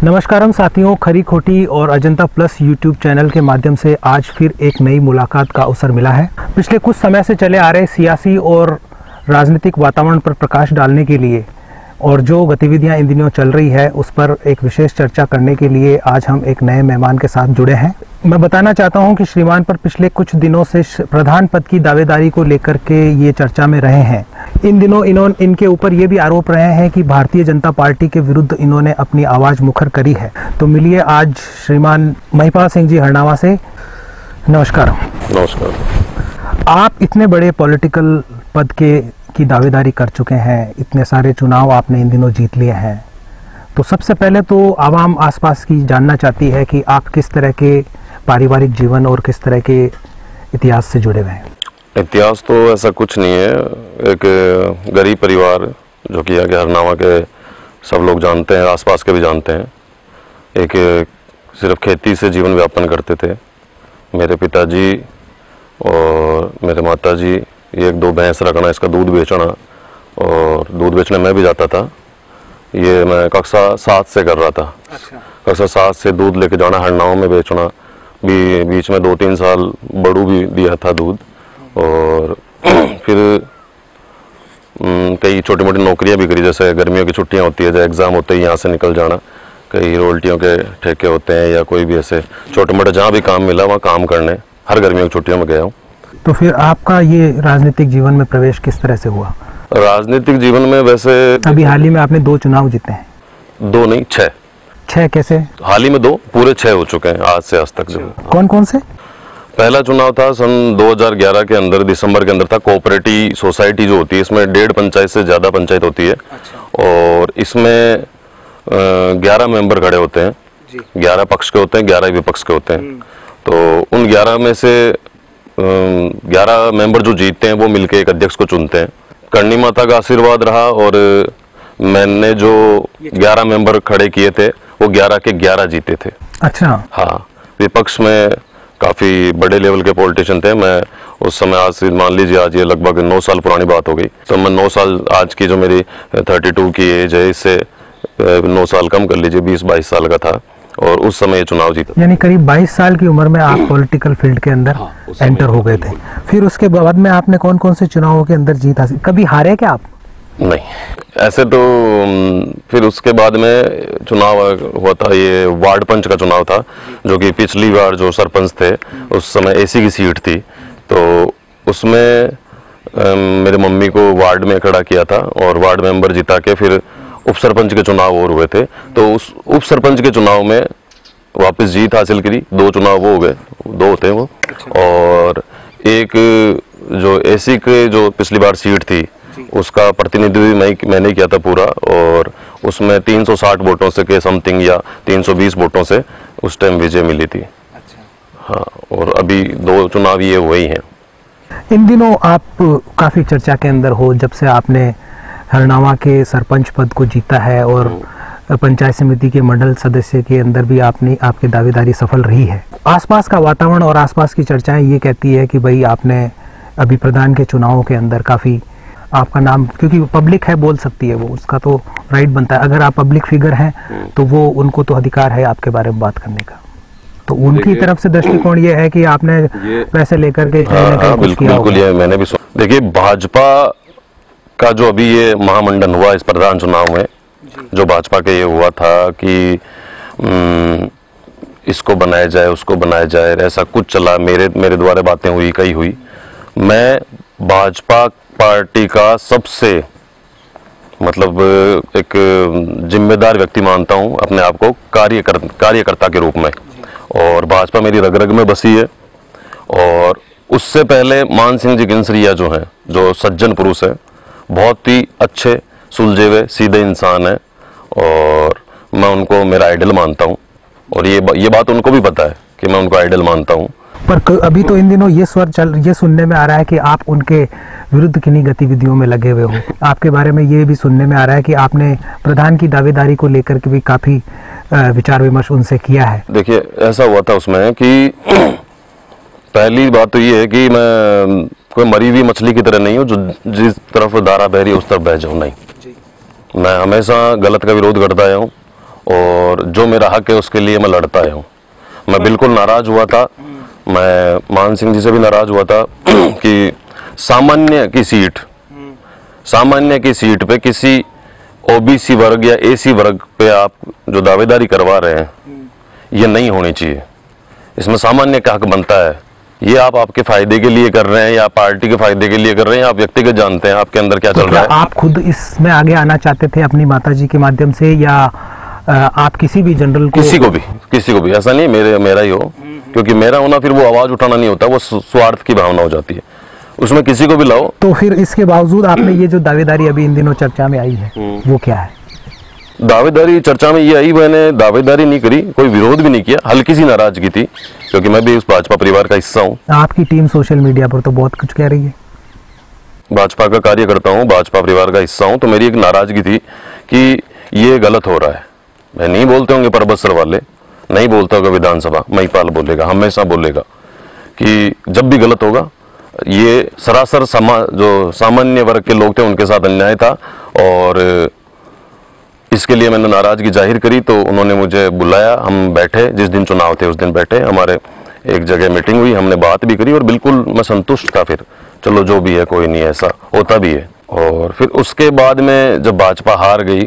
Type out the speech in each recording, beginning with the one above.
नमस्कारम साथियों, खरी खोटी और अजंता प्लस यूट्यूब चैनल के माध्यम से आज फिर एक नई मुलाकात का अवसर मिला है। पिछले कुछ समय से चले आ रहे सियासी और राजनीतिक वातावरण पर प्रकाश डालने के लिए और जो गतिविधियां इन दिनों चल रही है उस पर एक विशेष चर्चा करने के लिए आज हम एक नए मेहमान के साथ जुड़े हैं। मैं बताना चाहता हूं कि श्रीमान पर पिछले कुछ दिनों से प्रधान पद की दावेदारी को लेकर के ये चर्चा में रहे हैं। इन दिनों इनके ऊपर ये भी आरोप रहे हैं कि भारतीय जनता पार्टी के विरुद्ध इन्होंने अपनी आवाज मुखर करी है। तो मिलिए आज श्रीमान महिपाल सिंह जी हरनावा से। नमस्कार। नमस्कार। आप इतने बड़े पॉलिटिकल पद की दावेदारी कर चुके हैं, इतने सारे चुनाव आपने इन दिनों जीत लिए हैं, तो सबसे पहले तो आवाम आसपास की जानना चाहती है कि आप किस तरह के पारिवारिक जीवन और किस तरह के इतिहास से जुड़े हुए हैं। इतिहास तो ऐसा कुछ नहीं है। एक गरीब परिवार जो कि आगे हरनावा के सब लोग जानते हैं, आसपास के भी जानते हैं। एक सिर्फ खेती से जीवन व्यापन करते थे। मेरे पिताजी और मेरे माताजी एक दो भैंस रखना, इसका दूध बेचना, और दूध बेचने में भी जाता था। ये मैं कक्षा 7 से कर रहा था। अच्छा। कक्षा 7 से दूध लेके जाना, हरनावा में बेचना, बीच में 2-3 साल बड़ू भी दिया था दूध। और फिर कई छोटी मोटी नौकरियां भी करी, जैसे गर्मियों की छुट्टियां होती है, जैसे एग्ज़ाम होते ही यहाँ से निकल जाना। कई रोल्टियों के ठेके होते हैं या कोई भी ऐसे छोटे मोटे जहाँ भी काम मिला वहाँ काम करने हर गर्मियों की छुट्टियों में गया हूँ। तो फिर आपका ये राजनीतिक जीवन में प्रवेश किस तरह से हुआ? राजनीतिक जीवन में वैसे अभी हाल ही में आपने 2 चुनाव जीते हैं। 2 नहीं, 6 कैसे? हाल ही में 2, पूरे 6 हो चुके हैं आज से आज तक। जो कौन कौन से? पहला चुनाव था सन 2011 के अंदर, दिसंबर के अंदर था। कोऑपरेटिव सोसाइटी जो होती है, इसमें 1.5 पंचायत से ज़्यादा पंचायत होती है। अच्छा। और इसमें 11 मेंबर खड़े होते हैं। 11 पक्ष के होते हैं, 11 विपक्ष के होते हैं। तो उन 11 में से 11 मेंबर जो जीतते हैं वो मिलके एक अध्यक्ष को चुनते हैं। करणी माता का आशीर्वाद रहा और मैंने जो 11 मेंबर खड़े किए थे वो 11 के 11 जीते थे। अच्छा। हाँ, विपक्ष में काफ़ी बड़े लेवल के पॉलिटिशियन थे। मैं उस समय, आज से मान लीजिए आज ये लगभग 9 साल पुरानी बात हो गई, तो मैं 9 साल, आज की जो मेरी 32 की एज है, इससे 9 साल कम कर लीजिए, 20-22 साल का था और उस समय ये चुनाव जीता। यानी करीब 22 साल की उम्र में आप पॉलिटिकल फील्ड के अंदर एंटर हो गए थे। फिर उसके बाद में आपने कौन कौन से चुनावों के अंदर जीत हासिल? कभी हारे क्या आप? नहीं, ऐसे तो फिर उसके बाद में चुनाव हुआ था, ये वार्ड पंच का चुनाव था, जो कि पिछली बार जो सरपंच थे उस समय एसी की सीट थी। तो उसमें मेरे मम्मी को वार्ड में खड़ा किया था और वार्ड मेंबर जिता के फिर उप सरपंच के चुनाव और हुए थे। तो उस उप सरपंच के चुनाव में वापस जीत हासिल करी। 2 चुनाव वो हो गए, 2 होते हैं वो। और एक जो एसी के जो पिछली बार सीट थी उसका प्रतिनिधित्व मैंने किया था पूरा, और उसमें 360 वोटों से के समथिंग या 320 वोटों से उस टाइम विजय मिली थी। अच्छा। हाँ, और अभी 2 चुनाव ये हुए ही हैं। इन दिनों आप काफ़ी चर्चा के अंदर हो, जब से आपने हरनावा के सरपंच पद को जीता है और पंचायत समिति के मंडल सदस्य के अंदर भी आपकी दावेदारी सफल रही है। आसपास का वातावरण और आसपास की चर्चाएं ये कहती है कि भाई आपने अभी प्रधान के चुनावों के अंदर काफ़ी आपका नाम, क्योंकि पब्लिक है बोल सकती है, वो उसका तो राइट बनता है। अगर आप पब्लिक फिगर हैं तो वो उनको तो अधिकार है आपके बारे में बात करने का। तो उनकी तरफ से दृष्टिकोण ये है कि आपने पैसे लेकर के बिल्कुल ये मैंने भी सुना। देखिए, भाजपा का जो अभी ये महामंडन हुआ इस प्रधान चुनाव में, जो भाजपा के ये हुआ था कि इसको बनाया जाए, उसको बनाया जाए, ऐसा कुछ चला। मेरे द्वारा बातें हुई, कई हुई। मैं भाजपा पार्टी का सबसे मतलब एक जिम्मेदार व्यक्ति मानता हूं अपने आप को, कार्यकर्ता के रूप में। और भाजपा मेरी रग रग में बसी है। और उससे पहले मान सिंह जी गिनसरिया जो हैं, जो सज्जन पुरुष हैं, बहुत ही अच्छे, सुलझे हुए, सीधे इंसान हैं, और मैं उनको मेरा आइडल मानता हूं। और ये बात उनको भी पता है कि मैं उनको आइडल मानता हूं। पर अभी तो इन दिनों ये सुनने में आ रहा है कि आप उनके विरुद्ध किन्हीं गतिविधियों में लगे हुए हो। आपके बारे में ये भी सुनने में आ रहा है कि आपने प्रधान की दावेदारी को लेकर के भी काफी विचार विमर्श उनसे किया है। देखिए, ऐसा हुआ था उसमें कि पहली बात तो ये है कि मैं कोई मरी हुई मछली की तरह नहीं हूँ जो जिस तरफ धारा बह रही है उस तरफ बह जाऊँ। नहीं, मैं हमेशा गलत का विरोध करता आया हूँ और जो मेरा हक है उसके लिए मैं लड़ता आया हूँ। मैं बिल्कुल नाराज हुआ था, मैं मान सिंह जी से भी नाराज हुआ था कि सामान्य की सीट पे किसी ओबीसी वर्ग या एसी वर्ग पे आप जो दावेदारी करवा रहे हैं ये नहीं होनी चाहिए। इसमें सामान्य का हक बनता है। ये आप आपके फायदे के लिए कर रहे हैं या पार्टी के फायदे के लिए कर रहे हैं, आप व्यक्तिगत जानते हैं आपके अंदर क्या चल रहा है। आप खुद इसमें आगे आना चाहते थे अपनी माताजी के माध्यम से, या आप किसी भी जनरल को? किसी को भी ऐसा नहीं मेरा ही हो, क्योंकि मेरा होना फिर वो आवाज उठाना नहीं होता, वो स्वार्थ की भावना हो जाती है। उसमें किसी को भी लाओ। तो फिर इसके बावजूद आपने ये जो दावेदारी अभी इन दिनों चर्चा में आई है वो क्या है? दावेदारी चर्चा में ये आई, मैंने दावेदारी नहीं करी, कोई विरोध भी नहीं किया, हल्की सी नाराजगी थी क्योंकि मैं भी उस भाजपा परिवार का हिस्सा हूँ। आपकी टीम सोशल मीडिया पर तो बहुत कुछ कह रही है। भाजपा का कार्य करता हूँ, भाजपा परिवार का हिस्सा हूँ, तो मेरी एक नाराजगी थी कि ये गलत हो रहा है। मैं नहीं बोलते होंगे परबसर वाले, नहीं बोलता होगा विधानसभा, महिपाल बोलेगा, हमेशा बोलेगा कि जब भी गलत होगा ये सरासर जो सामान्य वर्ग के लोग थे उनके साथ अन्याय था, और इसके लिए मैंने नाराजगी जाहिर करी। तो उन्होंने मुझे बुलाया, हम बैठे, जिस दिन चुनाव थे उस दिन बैठे, हमारे एक जगह मीटिंग हुई, हमने बात भी करी और बिल्कुल मैं संतुष्ट था। फिर चलो जो भी है कोई नहीं, ऐसा होता भी है। और फिर उसके बाद में जब भाजपा हार गई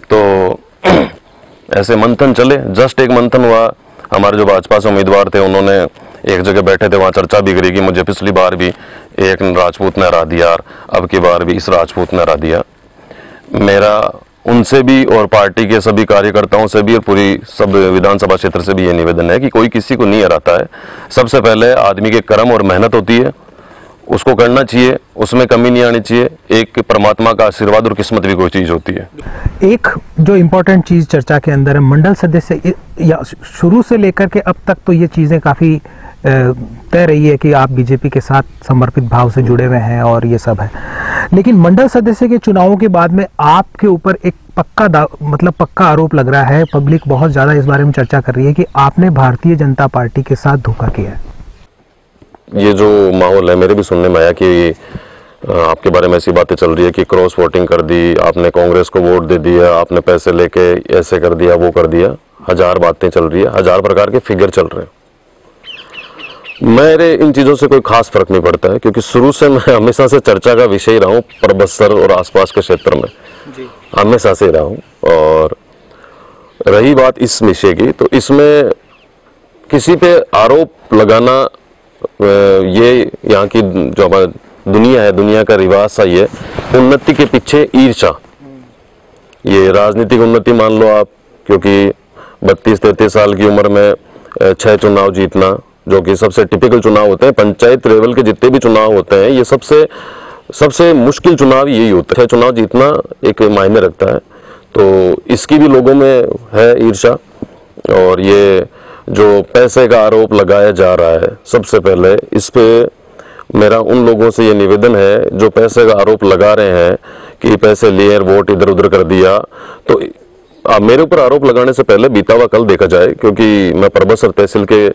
तो ऐसे मंथन चले, जस्ट एक मंथन हुआ। हमारे जो भाजपा से उम्मीदवार थे उन्होंने एक जगह बैठे थे, वहाँ चर्चा भी करी कि मुझे पिछली बार भी एक राजपूत ने हरा दिया, अब की बार भी इस राजपूत ने हरा दिया। मेरा उनसे भी और पार्टी के सभी कार्यकर्ताओं से भी और पूरी सब विधानसभा क्षेत्र से भी ये निवेदन है कि कोई किसी को नहीं हराता है। सबसे पहले आदमी के कर्म और मेहनत होती है, उसको करना चाहिए, उसमें कमी नहीं आनी चाहिए। एक परमात्मा का आशीर्वाद और किस्मत भी कोई चीज होती है। एक जो इम्पोर्टेंट चीज चर्चा के अंदर है, मंडल सदस्य या शुरू से लेकर के अब तक तो ये चीजें काफी तय रही है कि आप बीजेपी के साथ समर्पित भाव से जुड़े हुए हैं और ये सब है, लेकिन मंडल सदस्य के चुनावों के बाद में आपके ऊपर एक पक्का आरोप लग रहा है, पब्लिक बहुत ज्यादा इस बारे में चर्चा कर रही है कि आपने भारतीय जनता पार्टी के साथ धोखा किया है। ये जो माहौल है, मेरे भी सुनने में आया कि आपके बारे में ऐसी बातें चल रही है कि क्रॉस वोटिंग कर दी, आपने कांग्रेस को वोट दे दिया, आपने पैसे लेके ऐसे कर दिया, वो कर दिया। हजार बातें चल रही है, हजार प्रकार के फिगर चल रहे हैं। मेरे इन चीज़ों से कोई खास फर्क नहीं पड़ता है, क्योंकि शुरू से मैं हमेशा से चर्चा का विषय रहा हूँ परबसर और आसपास के क्षेत्र में जी। हमेशा से रहा हूँ। और रही बात इस विषय की, तो इसमें किसी पे आरोप लगाना, ये यहाँ की जो हमारी दुनिया है, दुनिया का रिवाज सा ही है, उन्नति के पीछे ईर्ष्या। ये राजनीतिक उन्नति मान लो आप, क्योंकि 32-33 साल की उम्र में 6 चुनाव जीतना, जो कि सबसे टिपिकल चुनाव होते हैं, पंचायत लेवल के जितने भी चुनाव होते हैं ये सबसे मुश्किल चुनाव यही होता है। 6 चुनाव जीतना एक मायने रखता है, तो इसकी भी लोगों में है ईर्ष्या। और ये जो पैसे का आरोप लगाया जा रहा है, सबसे पहले इस पे मेरा उन लोगों से ये निवेदन है जो पैसे का आरोप लगा रहे हैं कि पैसे लिए वोट इधर उधर कर दिया, तो मेरे ऊपर आरोप लगाने से पहले बीता हुआ कल देखा जाए, क्योंकि मैं परबसर तहसील के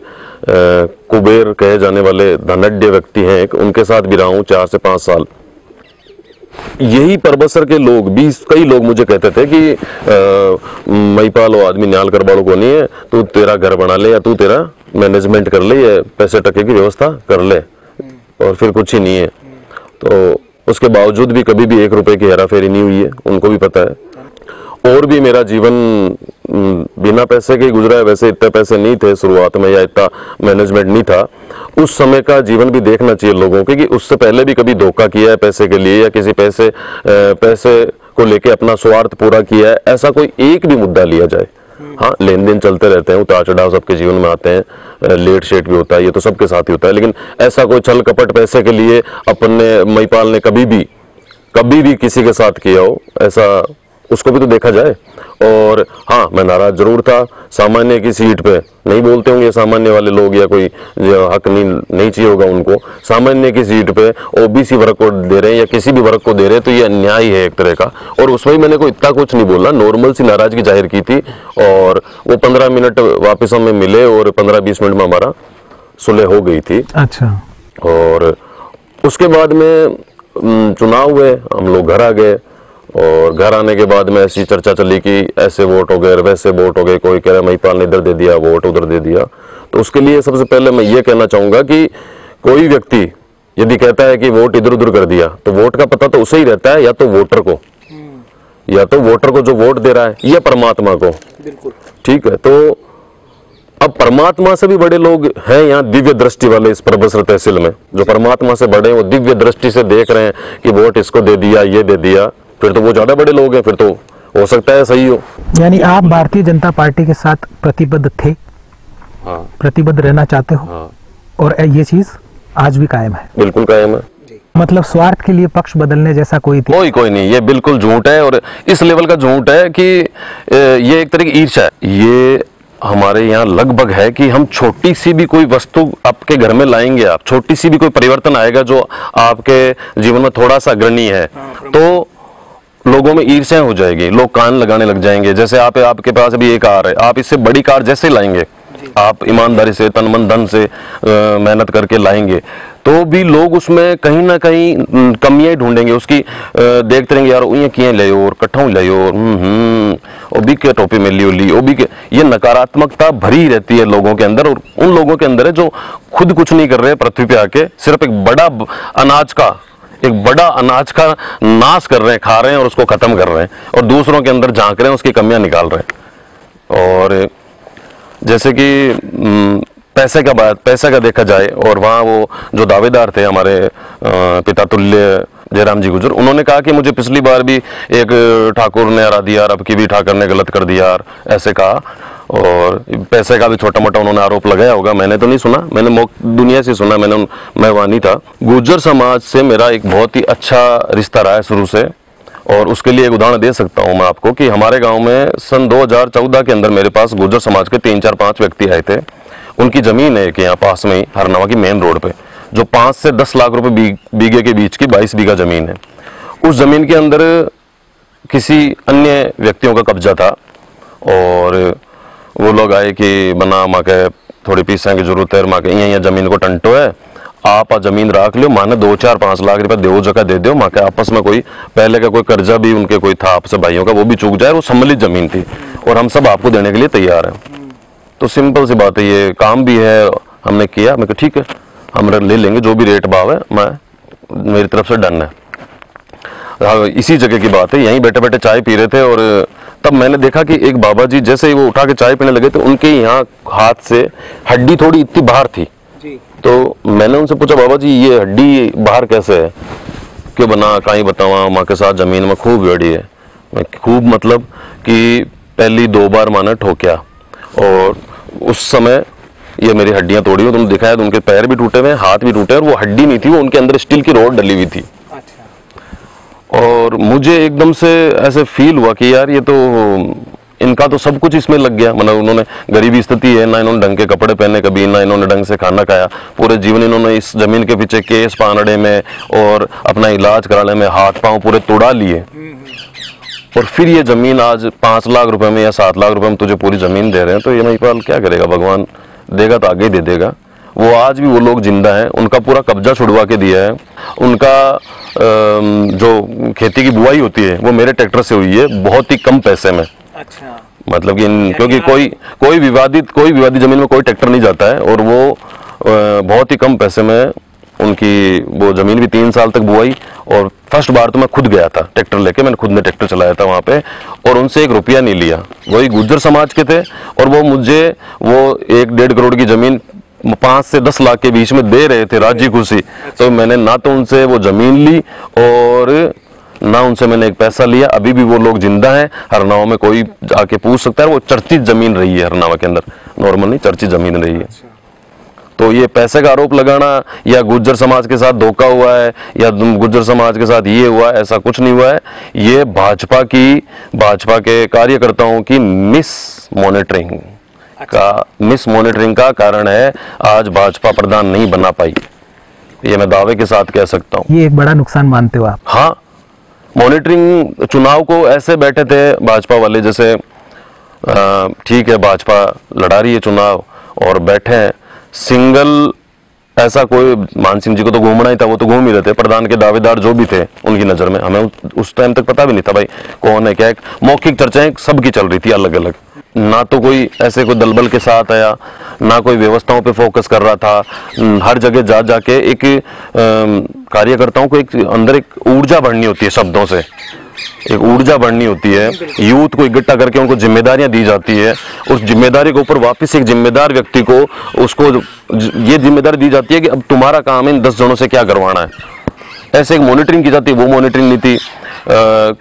कुबेर कहे जाने वाले धनाढ्य व्यक्ति हैं, उनके साथ भी रहा हूँ 4 से 5 साल। यही परबसर के लोग भी, कई लोग मुझे कहते थे कि महिपाल वो आदमी न्याल कर बाड़ो को नहीं है, तू तेरा घर बना ले या तू तेरा मैनेजमेंट कर ले, ये पैसे टके की व्यवस्था कर ले, और फिर कुछ ही नहीं है। तो उसके बावजूद भी कभी भी 1 रुपए की हेराफेरी नहीं हुई है, उनको भी पता है। और भी मेरा जीवन बिना पैसे के गुजरा है, वैसे इतने पैसे नहीं थे शुरुआत में, या इतना मैनेजमेंट नहीं था। उस समय का जीवन भी देखना चाहिए लोगों के, कि उससे पहले भी कभी धोखा किया है पैसे के लिए, या किसी पैसे को लेके अपना स्वार्थ पूरा किया है, ऐसा कोई एक भी मुद्दा लिया जाए। हाँ, लेन देन चलते रहते हैं, उतार चढ़ाव सबके जीवन में आते हैं, लेट शेट भी होता है, ये तो सबके साथ ही होता है, लेकिन ऐसा कोई छल कपट पैसे के लिए अपने महिपाल ने कभी भी किसी के साथ किया हो, ऐसा उसको भी तो देखा जाए। और हाँ, मैं नाराज जरूर था। सामान्य की सीट पे नहीं बोलते होंगे सामान्य वाले लोग, या कोई हक नहीं चाहिए होगा उनको, सामान्य की सीट पे ओबीसी वर्ग को दे रहे हैं या किसी भी वर्ग को दे रहे हैं, तो ये अन्याय है एक तरह का। और उसमें भी मैंने कोई इतना कुछ नहीं बोला, नॉर्मल सी नाराजगी जाहिर की थी, और वो 15 मिनट वापस हमें मिले और 15-20 मिनट में हमारा सुलह हो गई थी। अच्छा। और उसके बाद में चुनाव हुए, हम लोग घर आ गए, और घर आने के बाद में ऐसी चर्चा चली कि ऐसे वोट हो गए, वैसे वोट हो गए, कोई कह रहा है महिपाल ने इधर दे दिया वोट, उधर दे दिया। तो उसके लिए सबसे पहले मैं ये कहना चाहूँगा कि कोई व्यक्ति यदि कहता है कि वोट इधर उधर कर दिया, तो वोट का पता तो उसे ही रहता है, या तो वोटर को, या तो वोटर को जो वोट दे रहा है, या परमात्मा को। बिल्कुल ठीक है। तो अब परमात्मा से भी बड़े लोग हैं यहाँ दिव्य दृष्टि वाले इस परबसर तहसील में, जो परमात्मा से बड़े, वो दिव्य दृष्टि से देख रहे हैं कि वोट इसको दे दिया, ये दे दिया, फिर तो वो ज्यादा बड़े लोग हैं, फिर तो हो सकता है सही हो। यानी आप भारतीय जनता पार्टी के साथ प्रतिबद्ध थे? हाँ। प्रतिबद्ध रहना चाहते हो? हाँ। और ये चीज आज भी कायम है? बिल्कुल कायम है। मतलब स्वार्थ के लिए पक्ष बदलने जैसा कोई कोई नहीं, ये बिल्कुल झूठ है, और इस लेवल का झूठ है कि ये एक तरह की ईर्ष्या है। ये हमारे यहाँ लगभग है कि हम छोटी सी भी कोई वस्तु आपके घर में लाएंगे, आप छोटी सी भी कोई परिवर्तन आएगा जो आपके जीवन में थोड़ा सा अग्रणी है, तो लोगों में ईर्ष्या हो जाएगी, लोग कान लगाने लग जाएंगे। जैसे आपके पास अभी एक कार है, आप इससे बड़ी कार जैसे लाएंगे, आप ईमानदारी से, तन मन धन से मेहनत करके लाएंगे, तो भी लोग उसमें कहीं ना कहीं कमियां ढूंढेंगे, उसकी देखते रहेंगे, यार ये किए ले और कट्ठों ले और भी के टोपी में ली वो भी के। ये नकारात्मकता भरी रहती है लोगों के अंदर, और उन लोगों के अंदर है जो खुद कुछ नहीं कर रहे पृथ्वी पे आके, सिर्फ एक बड़ा अनाज का नाश कर रहे हैं, खा रहे हैं और उसको खत्म कर रहे हैं, और दूसरों के अंदर झांक रहे हैं, उसकी कमियां निकाल रहे हैं। और जैसे कि पैसे का देखा जाए, और वहाँ वो जो दावेदार थे हमारे पिता तुल्य जयराम जी गुजर, उन्होंने कहा कि मुझे पिछली बार भी एक ठाकुर ने हरा दिया, अब की भी ठाकुर ने गलत कर दिया, ऐसे कहा। और पैसे का भी छोटा मोटा उन्होंने आरोप लगाया होगा, मैंने तो नहीं सुना, मैंने दुनिया से सुना, मैं वहाँ नहीं था। गुर्जर समाज से मेरा एक बहुत ही अच्छा रिश्ता रहा है शुरू से, और उसके लिए एक उदाहरण दे सकता हूँ मैं आपको कि हमारे गांव में सन 2014 के अंदर मेरे पास गुर्जर समाज के 3-4-5 व्यक्ति आए थे। उनकी जमीन है कि यहाँ पास में ही हरनावा की मेन रोड पे, जो 5 से 10 लाख रुपए बीघे के बीच की 22 बीघा जमीन है। उस जमीन के अंदर किसी अन्य व्यक्तियों का कब्जा था, और वो लोग आए कि बना माँ के थोड़ी पैसा की जरूरत है, माँ के यहाँ जमीन को टंटो है, आप जमीन रख लो, माने 2-4-5 लाख रुपए दो जगह दे दो, माँ के आपस में कोई पहले का कोई कर्जा भी उनके कोई था आपसे भाइयों का, वो भी चूक जाए, वो सम्मिलित जमीन थी, और हम सब आपको देने के लिए तैयार हैं। तो सिंपल सी बात है, ये काम भी है, हमने किया। मैं कहा ठीक है, हम ले लेंगे, जो भी रेट भाव है, मेरी तरफ से डन है। इसी जगह की बात है, यहीं बैठे बैठे चाय पी रहे थे, और तब मैंने देखा कि एक बाबा जी जैसे ही वो उठा के चाय पीने लगे, तो उनके यहाँ हाथ से हड्डी थोड़ी इतनी बाहर थी। तो मैंने उनसे पूछा, बाबा जी ये हड्डी बाहर कैसे है? क्यों बना, कहीं बतावा, माँ के साथ जमीन में खूब हड्डी है। मैं खूब मतलब कि पहली 2 बार माने ठोक्या, और उस समय ये मेरी हड्डियां तोड़ी हुई, तुमने दिखाया, तो उनके पैर भी टूटे हुए, हाथ भी टूटे, और वो हड्डी नहीं थी, वो उनके अंदर स्टील की रॉड डली हुई थी। अच्छा। और मुझे एकदम से ऐसे फील हुआ कि यार ये तो इनका तो सब कुछ इसमें लग गया। मतलब उन्होंने गरीबी स्थिति है, ना इन्होंने ढंग के कपड़े पहने कभी, ना इन्होंने ढंग से खाना खाया, पूरे जीवन इन्होंने इस जमीन के पीछे केस पानड़े में और अपना इलाज कराने में हाथ पांव पूरे तोड़ा लिए, और फिर ये जमीन आज 5 लाख रुपए में या 7 लाख रुपए में तुझे पूरी जमीन दे रहे हैं। तो ये महिपाल क्या करेगा, भगवान देगा तो आगे ही दे देगा। वो आज भी वो लोग जिंदा हैं, उनका पूरा कब्जा छुड़वा के दिया है। उनका जो खेती की बुआई होती है वो मेरे ट्रैक्टर से हुई है, बहुत ही कम पैसे में। अच्छा। मतलब कि क्योंकि कोई विवादित जमीन में कोई ट्रैक्टर नहीं जाता है, और वो बहुत ही कम पैसे में उनकी वो जमीन भी 3 साल तक बुआई। और फर्स्ट बार तो मैं खुद गया था ट्रैक्टर लेके, मैंने खुद ने ट्रैक्टर चलाया था वहाँ पे, और उनसे 1 रुपया नहीं लिया। वही गुर्जर समाज के थे, और वो मुझे वो 1-1.5 करोड़ की जमीन 5 से 10 लाख के बीच में दे रहे थे राजी खुशी। तो मैंने ना तो उनसे वो जमीन ली, और ना उनसे मैंने एक पैसा लिया। अभी भी वो लोग जिंदा हैं, हरनावा में कोई आके पूछ सकता है, वो चर्चित जमीन रही है हरनावा के अंदर, नॉर्मल नहीं, चर्चित जमीन रही है। तो ये पैसे का आरोप लगाना, या गुर्जर समाज के साथ धोखा हुआ है, या गुर्जर समाज के साथ ये हुआ है, ऐसा कुछ नहीं हुआ है। ये भाजपा के कार्यकर्ताओं की मिस मॉनिटरिंग का कारण है, आज भाजपा प्रधान नहीं बना पाई, ये मैं दावे के साथ कह सकता हूँ। ये एक बड़ा नुकसान मानते हो आप? हाँ, मॉनिटरिंग, चुनाव को ऐसे बैठे थे भाजपा वाले, जैसे ठीक है भाजपा लड़ा रही है चुनाव, और बैठे हैं, सिंगल ऐसा कोई, मान सिंह जी को तो घूमना ही था, वो तो घूम ही रहे थे। प्रधान के दावेदार जो भी थे उनकी नजर में, हमें उस टाइम तक पता भी नहीं था भाई कौन है क्या है। मौखिक चर्चाएं सबकी चल रही थी अलग अलग, ना तो कोई ऐसे कोई दलबल के साथ आया, ना कोई व्यवस्थाओं पे फोकस कर रहा था। हर जगह जा जाके एक कार्यकर्ताओं को एक अंदर एक ऊर्जा बढ़नी होती है, शब्दों से एक ऊर्जा बढ़नी होती है, यूथ को इकट्ठा करके उनको जिम्मेदारियां दी जाती है। उस जिम्मेदारी के ऊपर वापस एक जिम्मेदार व्यक्ति को उसको ये जिम्मेदारी दी जाती है कि अब तुम्हारा काम है इन 10 जनों से क्या करवाना है। ऐसे एक मॉनिटरिंग की जाती है, वो मॉनिटरिंग नहीं थी।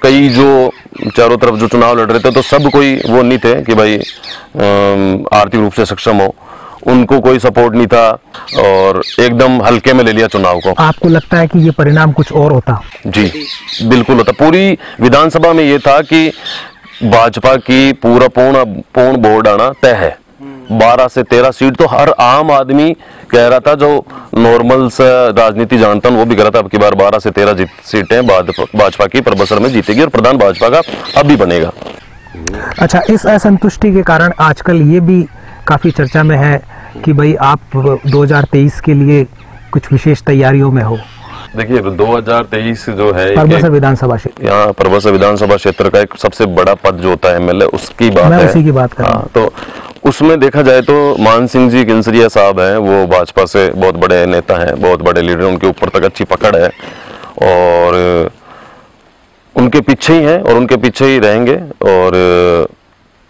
कई जो चारों तरफ जो चुनाव लड़ रहे थे तो सब कोई वो नहीं थे कि भाई आर्थिक रूप से सक्षम हो, उनको कोई सपोर्ट नहीं था और एकदम हल्के में ले लिया चुनाव को। आपको लगता है कि ये परिणाम कुछ और होता? जी बिल्कुल होता। पूरी विधानसभा में ये था कि भाजपा की पूर्ण बोर्ड आना तय है। 12 से 13 सीट तो हर आम आदमी कह रहा था, जो नॉर्मल सा राजनीति जानता हूं वो भी कह रहा था अब की बार 12 से 13 सीटें भाजपा की परबसर में जीतेगी और प्रधान भाजपा का अब भी बनेगा। अच्छा, इस असंतुष्टि के कारण आजकल ये भी काफी चर्चा में है कि भाई आप 2023 के लिए कुछ विशेष तैयारियों में हो। देखिए 2023 जो है परबसर विधानसभा क्षेत्र, यहाँ परबसर विधानसभा क्षेत्र का एक सबसे बड़ा पद जो होता है एमएलए, उसकी बात मैं है। उसी की बात कर रहा हूं। तो उसमें देखा जाए तो मान सिंह जी किंसरिया साहब हैं, वो भाजपा से बहुत बड़े नेता हैं, बहुत बड़े लीडर, उनके ऊपर तक अच्छी पकड़ है और उनके पीछे ही हैं और उनके पीछे ही रहेंगे। और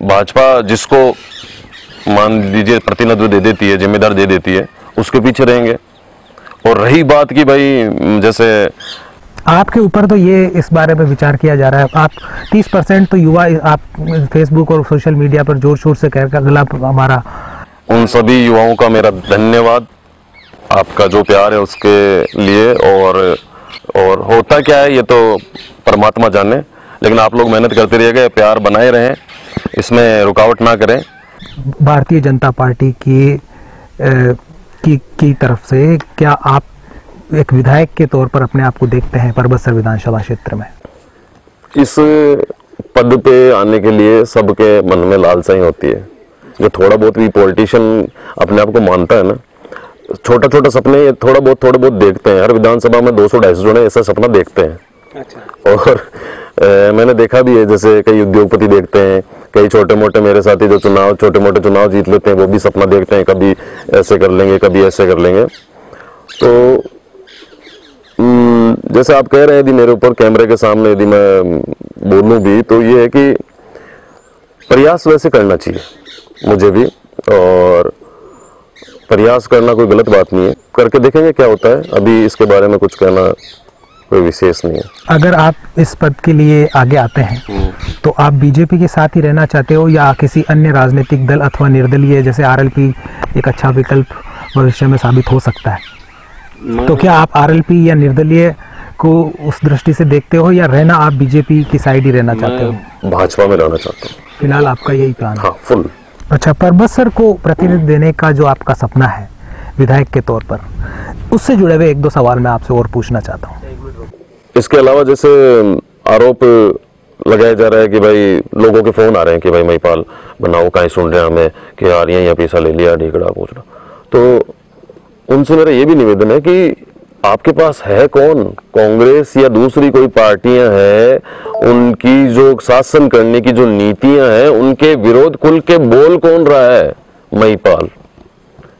भाजपा जिसको मान लीजिए प्रतिनिधित्व दे देती है, जिम्मेदार दे देती है, उसके पीछे रहेंगे। और रही बात की भाई जैसे आपके ऊपर तो ये इस बारे में विचार किया जा रहा है, आप 30% तो युवा आप फेसबुक और सोशल मीडिया पर जोर शोर से कह कर अगला हमारा, उन सभी युवाओं का मेरा धन्यवाद, आपका जो प्यार है उसके लिए। और होता क्या है ये तो परमात्मा जाने, लेकिन आप लोग मेहनत करते रहिएगा, प्यार बनाए रहें, इसमें रुकावट ना करें। भारतीय जनता पार्टी की तरफ से क्या आप एक विधायक के तौर पर अपने आप को देखते हैं परबसर विधानसभा क्षेत्र में? इस पद पे आने के लिए सबके मन में लालसा ही होती है। जो थोड़ा बहुत भी पॉलिटिशियन अपने आप को मानता है ना, छोटा छोटा सपने थोड़े बहुत देखते हैं। हर विधानसभा में 200-250 जने ऐसा सपना देखते हैं। अच्छा। और मैंने देखा भी है, जैसे कई उद्योगपति देखते हैं, कई छोटे मोटे मेरे साथी जो छोटे मोटे चुनाव जीत लेते हैं वो भी सपना देखते हैं, कभी ऐसे कर लेंगे, कभी ऐसे कर लेंगे। तो जैसे आप कह रहे हैं यदि मेरे ऊपर कैमरे के सामने यदि मैं बोलूं भी, तो ये है कि प्रयास वैसे करना चाहिए मुझे भी, और प्रयास करना कोई गलत बात नहीं है, करके देखेंगे क्या होता है। अभी इसके बारे में कुछ कहना कोई विशेष नहीं है। अगर आप इस पद के लिए आगे आते हैं तो आप बीजेपी के साथ ही रहना चाहते हो या किसी अन्य राजनीतिक दल अथवा निर्दलीय जैसे आरएलपी एक अच्छा विकल्प भविष्य में साबित हो सकता है? तो क्या आप आरएलपी या निर्दलीय को उस दृष्टि से देखते हो या रहना आप बीजेपी की साइड ही रहना चाहते हो? भाजपा में रहना चाहता हूँ फिलहाल, आपका यही प्लान है? हाँ, फुल। अच्छा, परबसर को प्रतिनिधित्व देने का जो आपका सपना है विधायक के तौर पर, उससे जुड़े हुए 1-2 सवाल मैं आपसे और पूछना चाहता हूँ। इसके अलावा जैसे आरोप लगाया जा रहा है कि भाई लोगों के फोन आ रहे हैं कि भाई महिपाल बनाओ, कहीं सुन रहे हैं हमें कि यार यहाँ पैसा ले लिया, ढीकड़ा पूछना। तो उनसे मेरा ये भी निवेदन है कि आपके पास है कौन? कांग्रेस या दूसरी कोई पार्टियां हैं, उनकी जो शासन करने की जो नीतियां हैं उनके विरोध खुल के बोल कौन रहा है? महिपाल,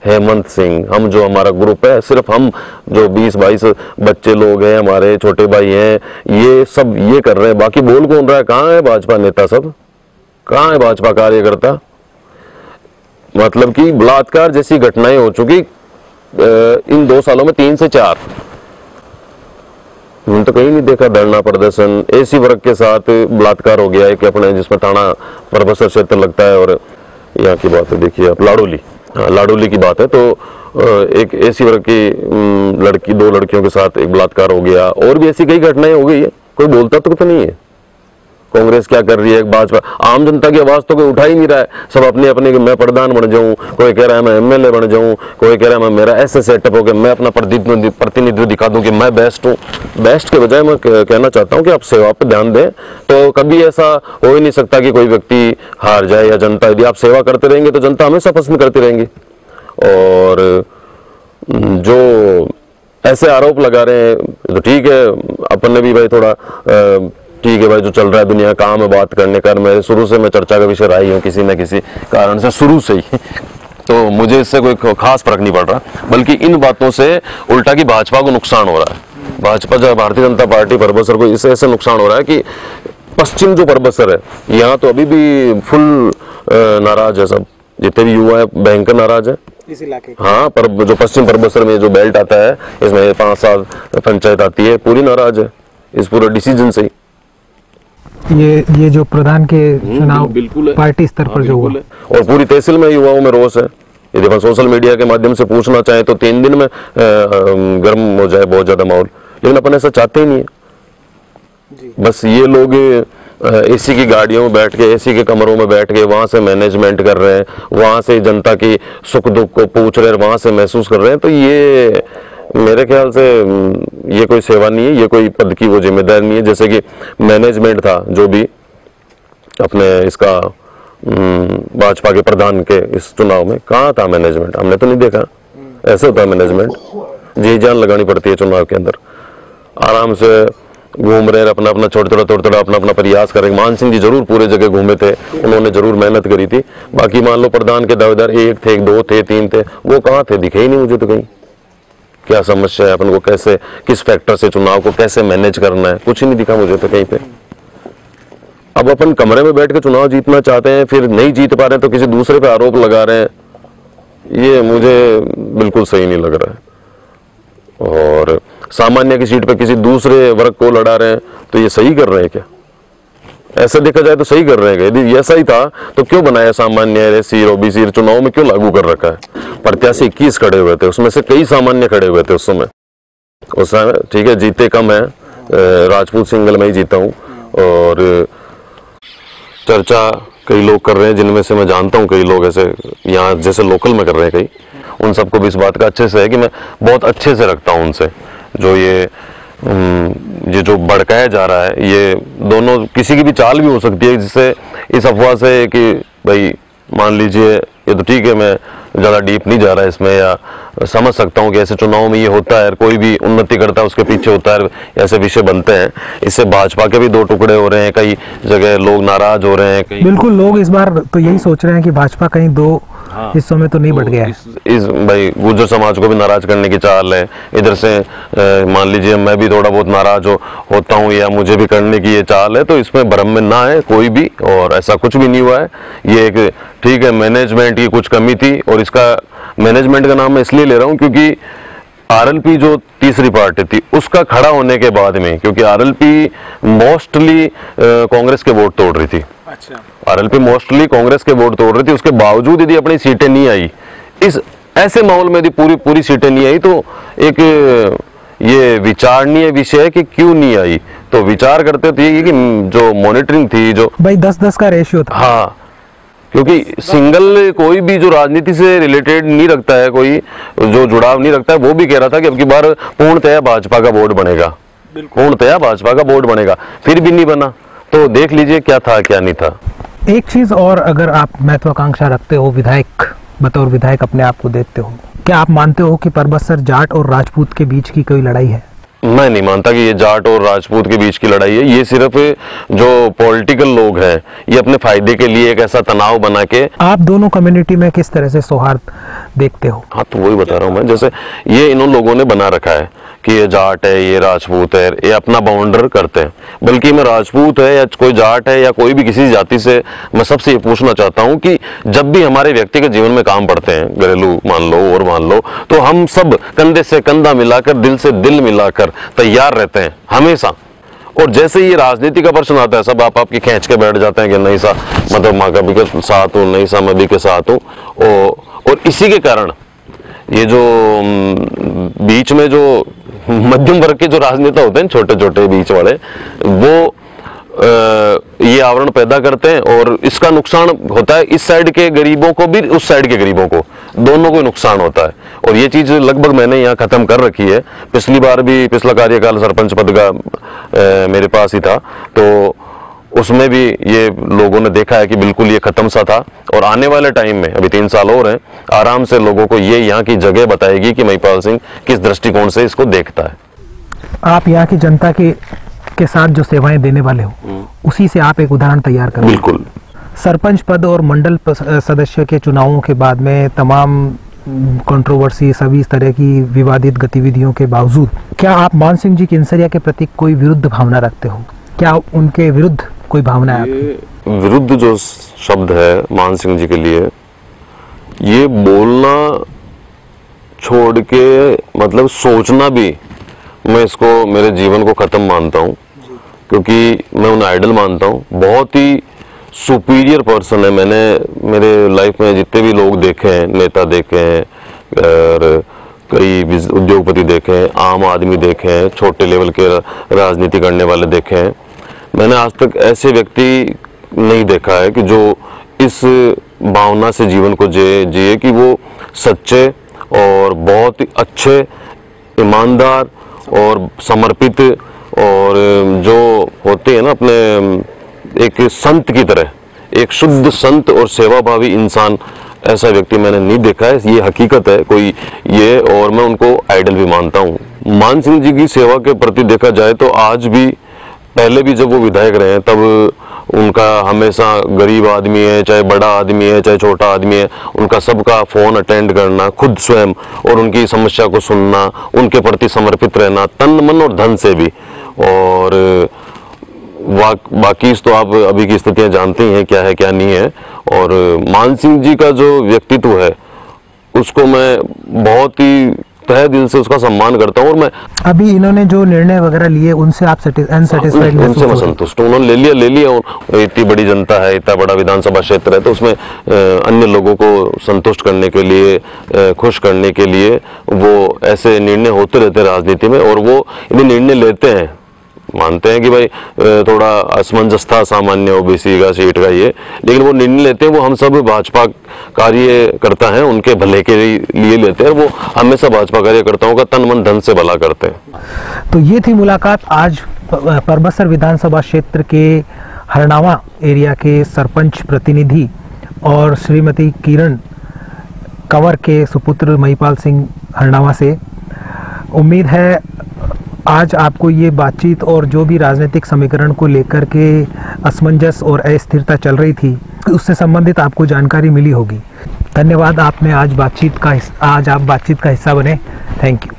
हेमंत सिंह, हम जो हमारा ग्रुप है, सिर्फ हम जो 20-22 बच्चे लोग हैं, हमारे छोटे भाई हैं, ये सब ये कर रहे हैं। बाकी बोल कौन रहा है? कहाँ है भाजपा नेता? सब कहाँ है भाजपा कार्यकर्ता? मतलब कि बलात्कार जैसी घटनाएं हो चुकी इन 2 सालों में 3 से 4। मैंने तो कहीं नहीं देखा धरना प्रदर्शन। एसी वर्ग के साथ बलात्कार हो गया है कि अपने जिसमें थाना परबसर क्षेत्र लगता है, और यहाँ की बात है देखिए आप, लाडोली की बात है, तो एक एसी वर्ग की 2 लड़कियों के साथ एक बलात्कार हो गया, और भी ऐसी कई घटनाएं हो गई है। कोई बोलता तो नहीं है। कांग्रेस क्या कर रही है? भाजपा आम जनता की आवाज तो कोई उठा ही नहीं रहा है। सब अपने अपने कि मैं प्रधान बन जाऊं, कोई कह रहा है मैं एमएलए बन जाऊं, कोई कह रहा है मैं मेरा ऐसे सेटअप हो गया, मैं अपना प्रतिनिधित्व दिखा दूं कि मैं बेस्ट हूं। बेस्ट के बजाय मैं कहना चाहता हूं कि आप सेवा पर ध्यान दें। तो कभी ऐसा हो ही नहीं सकता कि कोई व्यक्ति हार जाए या जनता, यदि आप सेवा करते रहेंगे तो जनता हमेशा पसंद करती रहेंगी। और जो ऐसे आरोप लगा रहे हैं तो ठीक है, अपन ने भी भाई थोड़ा ठीक है भाई, जो चल रहा है दुनिया काम है बात करने का, मैं शुरू से मैं चर्चा का विषय रहा ही हूँ किसी न किसी कारण से शुरू से ही तो मुझे इससे कोई खास फर्क नहीं पड़ रहा, बल्कि इन बातों से उल्टा कि भाजपा को नुकसान हो रहा है। भाजपा जो भारतीय जनता पार्टी परबसर को इससे ऐसे नुकसान हो रहा है कि पश्चिम जो परबसर है यहाँ तो अभी भी फुल नाराज है, सब जितने भी युवा है भयंकर नाराज है इस इलाके। हाँ, पर जो पश्चिम परबसर में जो बेल्ट आता है इसमें 5-7 पंचायत आती है, पूरी नाराज है इस पूरे डिसीजन से ही। ये जो प्रधान के चुनाव बिल्कुल पार्टी स्तर पर जो हुआ और पूरी तहसील में युवाओं में रोष है। यदि अपन सोशल मीडिया के माध्यम से पूछना चाहें तो 3 दिन में गर्म हो जाए बहुत ज्यादा माहौल, लेकिन अपन ऐसा चाहते ही नहीं है। बस ये लोग एसी की गाड़ियों में बैठ के, एसी के कमरों में बैठ के वहां से मैनेजमेंट कर रहे हैं, वहां से जनता की सुख दुख को पूछ रहे हैं, वहां से महसूस कर रहे हैं। तो ये मेरे ख्याल से ये कोई सेवा नहीं है, ये कोई पद की वो जिम्मेदारी नहीं है। जैसे कि मैनेजमेंट था जो भी अपने इसका भाजपा के प्रधान के इस चुनाव में, कहाँ था मैनेजमेंट? हमने तो नहीं देखा। ऐसे होता है मैनेजमेंट, जी जान लगानी पड़ती है चुनाव के अंदर। आराम से घूम रहे, अपना अपना थोड़ा थोड़ा अपना अपना प्रयास कर रहे। मान सिंह जी जरूर पूरे जगह घूमे थे, उन्होंने जरूर मेहनत करी थी। बाकी मान लो प्रधान के दावेदार 1 थे, 2 थे, 3 थे, वो कहाँ थे? दिखे ही नहीं मुझे तो कहीं। क्या समस्या है, अपन को कैसे, किस फैक्टर से चुनाव को कैसे मैनेज करना है, कुछ ही नहीं दिखा मुझे तो कहीं पे। अब अपन कमरे में बैठ के चुनाव जीतना चाहते हैं, फिर नहीं जीत पा रहे तो किसी दूसरे पे आरोप लगा रहे हैं, ये मुझे बिल्कुल सही नहीं लग रहा है। और सामान्य की सीट पे किसी दूसरे वर्ग को लड़ा रहे हैं, तो ये सही कर रहे हैं क्या? ऐसा देखा जाए तो सही कर रहे हैं। यदि ऐसा ही था तो क्यों बनाया सामान्य, एससी, ओबीसी चुनाव में क्यों लागू कर रखा है? प्रत्याशी 21 खड़े हुए थे, उसमें से कई सामान्य खड़े हुए थे उस समय। ठीक है, जीते कम है, राजपूत सिंगल में ही जीता हूँ। और चर्चा कई लोग कर रहे हैं, जिनमें से मैं जानता हूँ कई लोग ऐसे यहाँ जैसे लोकल में कर रहे हैं कई, उन सबको भी इस बात का अच्छे से है कि मैं बहुत अच्छे से रखता हूँ उनसे। जो ये जो भड़काया जा रहा है, ये दोनों किसी की भी चाल भी हो सकती है, जिससे इस अफवाह से कि भाई मान लीजिए, ये तो ठीक है, मैं ज़्यादा डीप नहीं जा रहा है इसमें, या समझ सकता हूँ कि ऐसे चुनाव में ये होता है, कोई भी उन्नति करता है उसके पीछे होता है, ऐसे विषय बनते हैं। इससे भाजपा के भी 2 टुकड़े हो रहे हैं, कई जगह लोग नाराज हो रहे हैं। बिल्कुल, लोग इस बार तो यही सोच रहे हैं कि भाजपा कहीं 2 हिस्सों में तो नहीं बढ़ गया है। इस भाई गुर्जर समाज को भी नाराज करने की चाल है। इधर से मान लीजिए मैं भी थोड़ा बहुत नाराज होता हूँ, या मुझे भी करने की ये चाल है, तो इसमें भ्रम में ना है कोई भी, और ऐसा कुछ भी नहीं हुआ है। ये एक ठीक है, मैनेजमेंट की कुछ कमी थी, और इसका मैनेजमेंट का नाम मैं इसलिए ले रहा हूँ क्योंकि आरएलपी जो तीसरी पार्टी थी उसका खड़ा होने के बाद में, क्योंकि आरएलपी मोस्टली कांग्रेस के वोट तोड़ रही थी। अच्छा, आरएलपी मोस्टली कांग्रेस के वोट तोड़ रही थी, उसके बावजूद यदि अपनी सीटें नहीं आई, इस ऐसे माहौल में यदि पूरी सीटें नहीं आई, तो एक ये विचारणीय विषय है कि क्यों नहीं आई। तो विचार करते थे कि जो मॉनिटरिंग थी, जो भाई 10-10 का रेशियो था। हाँ, क्योंकि सिंगल कोई भी जो राजनीति से रिलेटेड नहीं रखता है, कोई जो जुड़ाव नहीं रखता है, वो भी कह रहा था कि अब की बार पूर्णतया भाजपा का बोर्ड बनेगा, पूर्णतया भाजपा का बोर्ड बनेगा, फिर भी नहीं बना। तो देख लीजिए क्या था क्या नहीं था। एक चीज और, अगर आप महत्वाकांक्षा रखते हो, विधायक बतौर विधायक अपने आप को देखते हो, क्या आप मानते हो कि परबसर जाट और राजपूत के बीच की कोई लड़ाई है? मैं नहीं मानता कि ये जाट और राजपूत के बीच की लड़ाई है। ये सिर्फ जो पॉलिटिकल लोग हैं, ये अपने फायदे के लिए एक ऐसा तनाव बना के। आप दोनों कम्युनिटी में किस तरह से सौहार्द देखते हो? हाँ, तो वही बता रहा हूँ मैं। जैसे ये इन लोगों ने बना रखा है कि ये जाट है, ये राजपूत है, ये अपना बाउंडर करते हैं। बल्कि मैं राजपूत है या कोई जाट है या कोई भी किसी जाति से, मैं सबसे ये पूछना चाहता हूँ कि जब भी हमारे व्यक्तिगत जीवन में काम पड़ते हैं, घरेलू मान लो और मान लो, तो हम सब कंधे से कंधा मिलाकर, दिल से दिल मिलाकर तैयार रहते हैं हमेशा। और जैसे ही ये राजनीति का प्रश्न आता है, सब आपकी खींच के बैठ जाते हैं कि नहीं सा मतलब माँ का भी के साथ हूँ, नहीं सा मैं भी के साथ हूँ। और इसी के कारण ये जो बीच में जो मध्यम वर्ग के जो राजनेता होते हैं, छोटे छोटे बीच वाले, वो ये आवरण पैदा करते हैं, और इसका नुकसान होता है इस साइड के गरीबों को भी, उस साइड के गरीबों को, दोनों को नुकसान होता है। और ये चीज लगभग मैंने यहाँ खत्म कर रखी है। पिछली बार भी, पिछला कार्यकाल सरपंच पद का मेरे पास ही था, तो उसमें भी ये लोगों ने देखा है कि बिल्कुल ये खत्म सा था, और आने वाले टाइम में अभी 3 साल और हैं, आराम से लोगों को ये यहाँ की जगह बताएगी कि महिपाल सिंह किस दृष्टिकोण से इसको देखता है। आप यहाँ की जनता के साथ जो सेवाएं देने वाले हो, उसी से आप एक उदाहरण तैयार करें। बिल्कुल। सरपंच पद और मंडल सदस्य के चुनावों के बाद में तमाम कंट्रोवर्सी, सभी इस तरह की विवादित गतिविधियों के बावजूद क्या आप मान सिंह जी किनसरिया के प्रति कोई विरुद्ध भावना रखते हो? क्या उनके विरुद्ध कोई भावना है आपकी? विरुद्ध जो शब्द है मान सिंह जी के लिए, ये बोलना छोड़ के मतलब सोचना भी मैं इसको मेरे जीवन को खत्म मानता हूँ, क्योंकि मैं उन्हें आइडल मानता हूँ। बहुत ही सुपीरियर पर्सन है। मैंने मेरे लाइफ में जितने भी लोग देखे हैं, नेता देखे हैं और कई उद्योगपति देखे हैं, आम आदमी देखे हैं, छोटे लेवल के राजनीति करने वाले देखे हैं, मैंने आज तक ऐसे व्यक्ति नहीं देखा है कि जो इस भावना से जीवन को जिए कि वो सच्चे और बहुत ही अच्छे, ईमानदार और समर्पित और जो होते हैं ना अपने एक संत की तरह, एक शुद्ध संत और सेवाभावी इंसान, ऐसा व्यक्ति मैंने नहीं देखा है। ये हकीकत है कोई ये, और मैं उनको आइडल भी मानता हूँ। मान सिंह जी की सेवा के प्रति देखा जाए तो आज भी, पहले भी जब वो विधायक रहे हैं तब उनका हमेशा, गरीब आदमी है चाहे बड़ा आदमी है चाहे छोटा आदमी है, उनका सबका फ़ोन अटेंड करना खुद स्वयं और उनकी समस्या को सुनना, उनके प्रति समर्पित रहना तन मन और धन से भी। और बाकी तो आप अभी की स्थितियां जानते ही हैं क्या है क्या नहीं है। और मान सिंह जी का जो व्यक्तित्व है उसको मैं बहुत ही तहे दिल से उसका सम्मान करता हूँ। और मैं अभी इन्होंने जो निर्णय वगैरह लिए उनसे आप अनसेटिस्फाइड? उनसे मैं संतुष्ट हूँ। उन्होंने ले लिया। इतनी बड़ी जनता है, इतना बड़ा विधानसभा क्षेत्र है, तो उसमें अन्य लोगों को संतुष्ट करने के लिए, खुश करने के लिए वो ऐसे निर्णय होते रहते हैं राजनीति में, और वो इन्हें निर्णय लेते हैं। मानते हैं कि भाई थोड़ा असमंजस था सामान्य ओबीसी का सीट का ये, लेकिन वो निर्णय लेते हैं, वो हम सब भाजपा कार्यकर्ता हैं, उनके भले के लिए लेते हैं, वो हमेशा भाजपा कार्यकर्ताओं का तन मन धन से भला करते हैं। तो ये थी मुलाकात आज परबतसर विधानसभा क्षेत्र के हरनावा एरिया के सरपंच प्रतिनिधि और श्रीमती किरण कंवर के सुपुत्र महिपाल सिंह हरनावा से। उम्मीद है आज आपको ये बातचीत और जो भी राजनीतिक समीकरण को लेकर के असमंजस और अस्थिरता चल रही थी उससे संबंधित आपको जानकारी मिली होगी। धन्यवाद, आपने आज आप बातचीत का हिस्सा बने। Thank you.